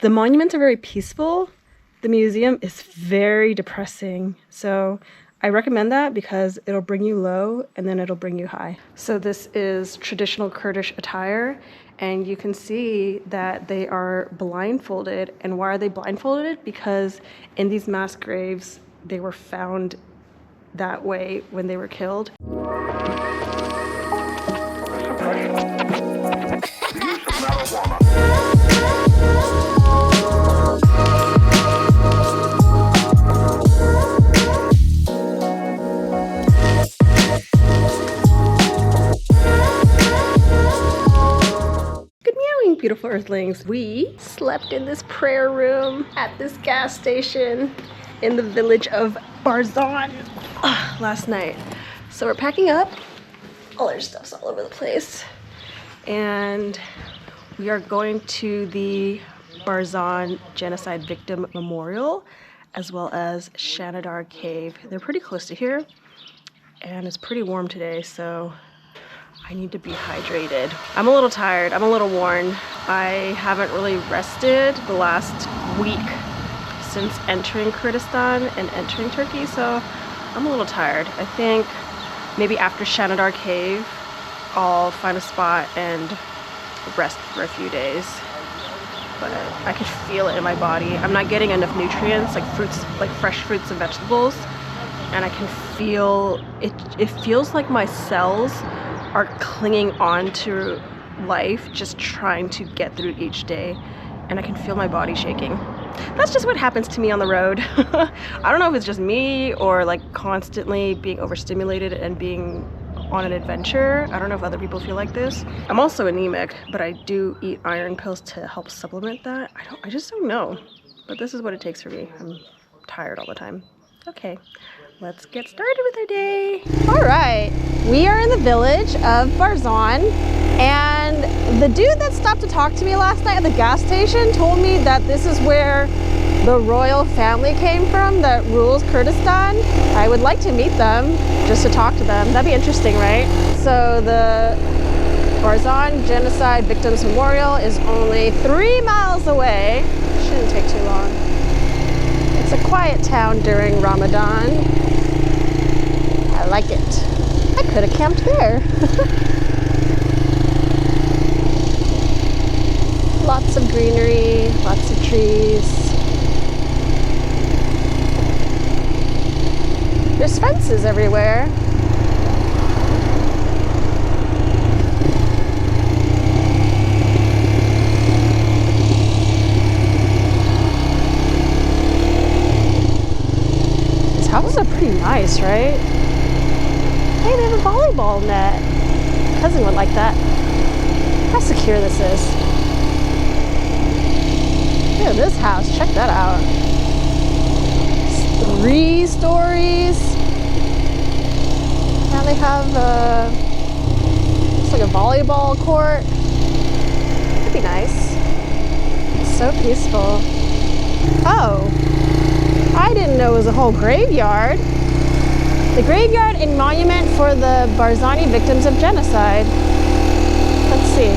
The monuments are very peaceful. The museum is very depressing. So I recommend that because it'll bring you low and then it'll bring you high. So this is traditional Kurdish attire, and you can see that they are blindfolded. And why are they blindfolded? Because in these mass graves, they were found that way when they were killed. Beautiful Earthlings. We slept in this prayer room at this gas station in the village of Barzon last night. So we're packing up. All our stuff's all over the place. And we are going to the Barzan Genocide Victim Memorial, as well as Shanadar Cave. They're pretty close to here, and it's pretty warm today, so I need to be hydrated. I'm a little tired, I'm a little worn. I haven't really rested the last week since entering Kurdistan and entering Turkey, so I'm a little tired. I think maybe after Shanadar Cave, I'll find a spot and rest for a few days. But I can feel it in my body. I'm not getting enough nutrients, like fruits, like fresh fruits and vegetables, and I can feel it. It feels like my cells are clinging on to life, just trying to get through each day, and I can feel my body shaking. That's just what happens to me on the road. I don't know if it's just me or like constantly being overstimulated and being on an adventure. I don't know if other people feel like this. I'm also anemic, but I do eat iron pills to help supplement that. I just don't know, but this is what it takes for me. I'm tired all the time. Okay, let's get started with our day. All right, we are in the village of Barzon, and the dude that stopped to talk to me last night at the gas station told me that this is where the royal family came from that rules Kurdistan. I would like to meet them, just to talk to them. That'd be interesting, right? So the Barzan Genocide Victims Memorial is only 3 miles away. Shouldn't take too long. It's a quiet town during Ramadan. I like it. I could have camped there. Lots of greenery, lots of trees. There's fences everywhere. These houses are pretty nice, right? Hey, they have a volleyball net. My cousin would like that. How secure this is. Look at this house, check that out. It's 3 stories. Now they have it's like a volleyball court. That'd be nice. It's so peaceful. Oh, I didn't know it was a whole graveyard. The graveyard and monument for the Barzani victims of genocide. Let's see.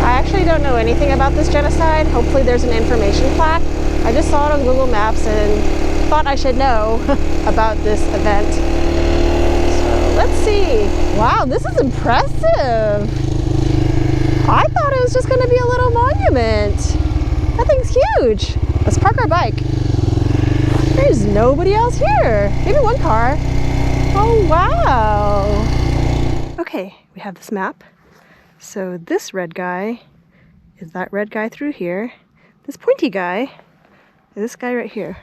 I actually don't know anything about this genocide. Hopefully there's an information plaque. I just saw it on Google Maps and thought I should know about this event. So let's see. Wow, this is impressive. I thought it was just going to be a little monument. That thing's huge. Let's park our bike. There's nobody else here. Maybe one car. Oh, wow. Okay, we have this map. So this red guy is that red guy through here. This pointy guy is this guy right here.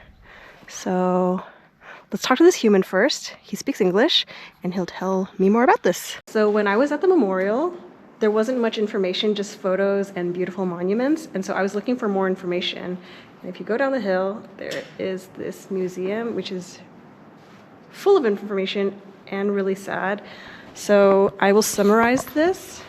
So let's talk to this human first. He speaks English and he'll tell me more about this. So when I was at the memorial, there wasn't much information, just photos and beautiful monuments. And so I was looking for more information. And if you go down the hill, there is this museum, which is full of information and really sad. So I will summarize this.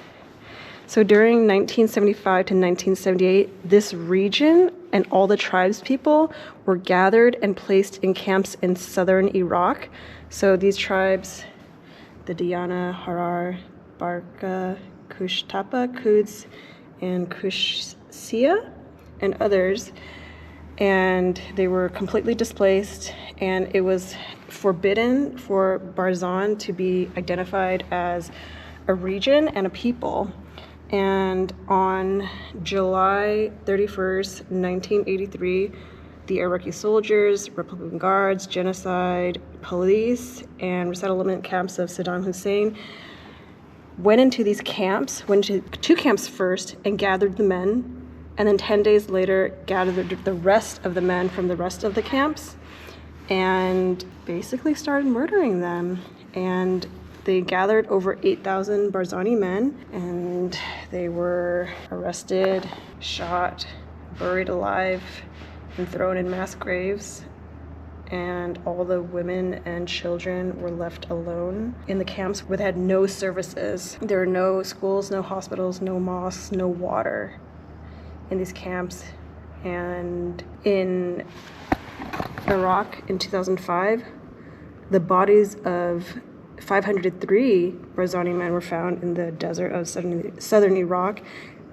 So during 1975 to 1978, this region and all the tribes people were gathered and placed in camps in southern Iraq. So these tribes, the Diyana, Harar, Barka, Kushtapa, Quds, and Kushsia, and others. And they were completely displaced, and it was forbidden for Barzan to be identified as a region and a people. And on July 31st, 1983, the Iraqi soldiers, Republican guards, genocide police, and resettlement camps of Saddam Hussein went into these camps, went to 2 camps first, and gathered the men, and then 10 days later gathered the rest of the men from the rest of the camps and basically started murdering them. And they gathered over 8,000 Barzani men, and they were arrested, shot, buried alive, and thrown in mass graves. And all the women and children were left alone in the camps where they had no services. There were no schools, no hospitals, no mosques, no water in these camps. And in Iraq in 2005, the bodies of 503 Barzani men were found in the desert of southern Iraq.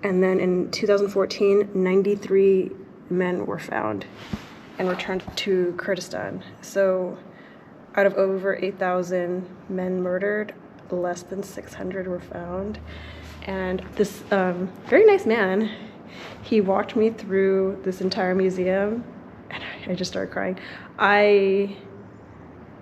And then in 2014, 93 men were found and returned to Kurdistan. So out of over 8,000 men murdered, less than 600 were found. And this very nice man, he walked me through this entire museum, and I just started crying. I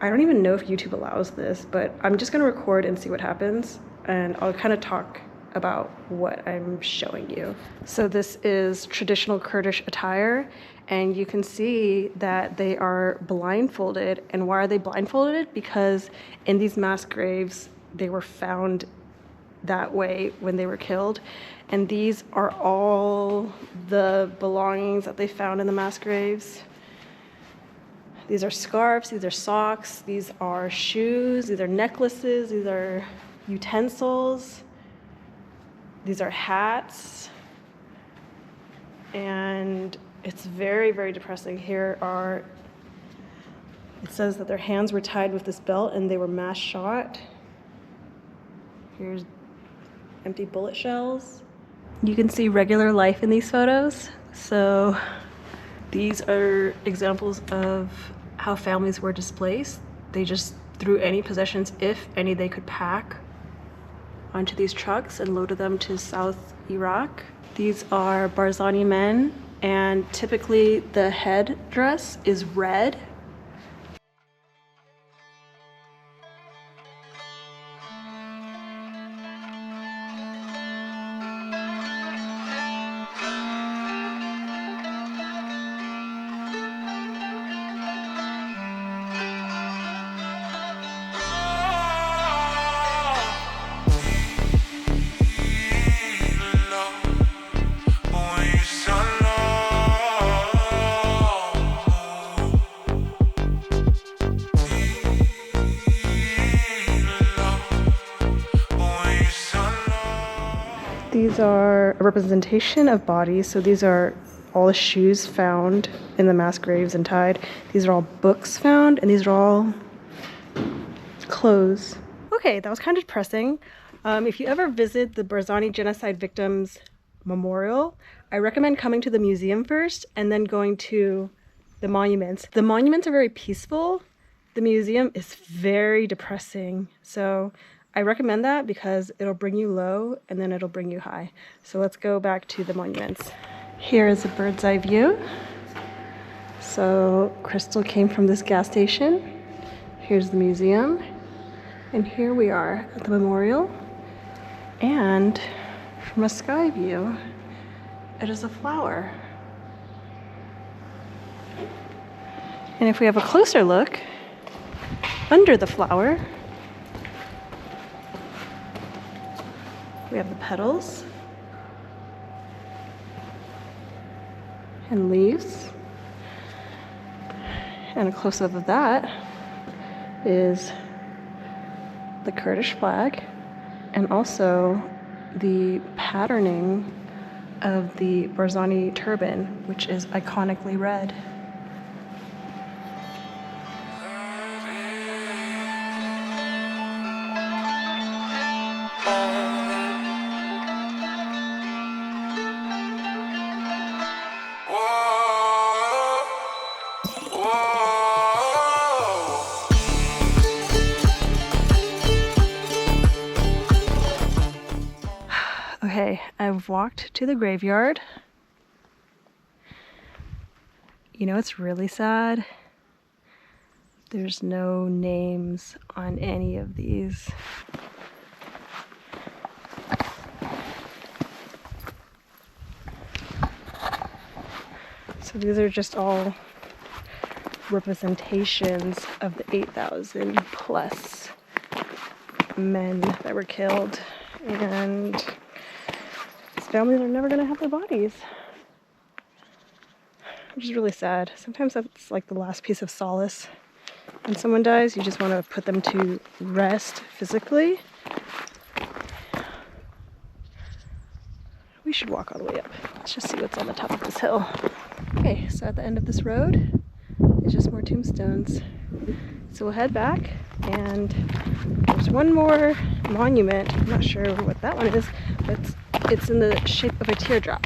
don't even know if YouTube allows this, but I'm just gonna record and see what happens, and I'll kind of talk about what I'm showing you. So this is traditional Kurdish attire, and you can see that they are blindfolded. And why are they blindfolded? Because in these mass graves, they were found that way when they were killed. And these are all the belongings that they found in the mass graves. These are scarves, these are socks, these are shoes, these are necklaces, these are utensils, these are hats. And it's very, very depressing. Here are, it says that their hands were tied with this belt and they were mass shot. Here's empty bullet shells. You can see regular life in these photos. So these are examples of how families were displaced. They just threw any possessions, if any, they could pack onto these trucks and loaded them to South Iraq. These are Barzani men, and typically the headdress is red. These are a representation of bodies. So these are all the shoes found in the mass graves and tied. These are all books found, and these are all clothes. Okay, that was kind of depressing. If you ever visit the Barzan Genocide Victims Memorial, I recommend coming to the museum first and then going to the monuments. The monuments are very peaceful. The museum is very depressing. So I recommend that because it'll bring you low and then it'll bring you high. So let's go back to the monuments. Here is a bird's eye view. So Crystal came from this gas station. Here's the museum. And here we are at the memorial. And from a sky view, it is a flower. And if we have a closer look, under the flower, we have the petals and leaves. And a close-up of that is the Kurdish flag and also the patterning of the Barzani turban, which is iconically red. Okay, I've walked to the graveyard. You know, it's really sad. There's no names on any of these. So these are just all representations of the 8,000 plus men that were killed, and these families are never going to have their bodies, which is really sad. Sometimes that's like the last piece of solace. When someone dies, you just want to put them to rest physically. We should walk all the way up. Let's just see what's on the top of this hill. Okay, so at the end of this road is just more tombstones. So we'll head back, and there's one more monument. I'm not sure what that one is, but it's in the shape of a teardrop.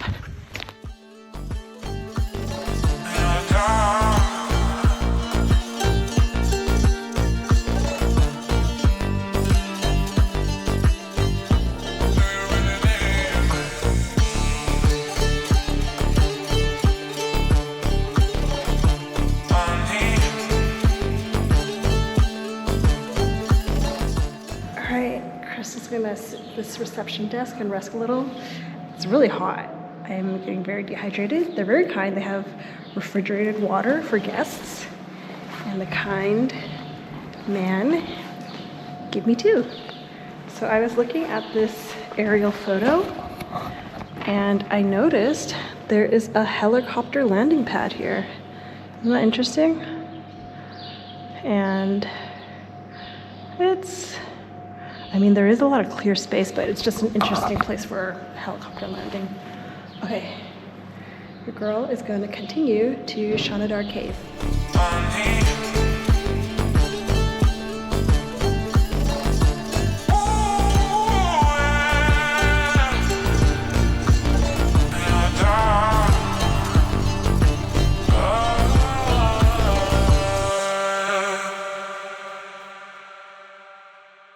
Crystal's gonna sit at this reception desk and rest a little. It's really hot. I'm getting very dehydrated. They're very kind. They have refrigerated water for guests. And the kind man gave me two. So I was looking at this aerial photo and I noticed there is a helicopter landing pad here. Isn't that interesting? And I mean, there is a lot of clear space, but it's just an interesting place for a helicopter landing. Okay, your girl is going to continue to Shanadar Cave.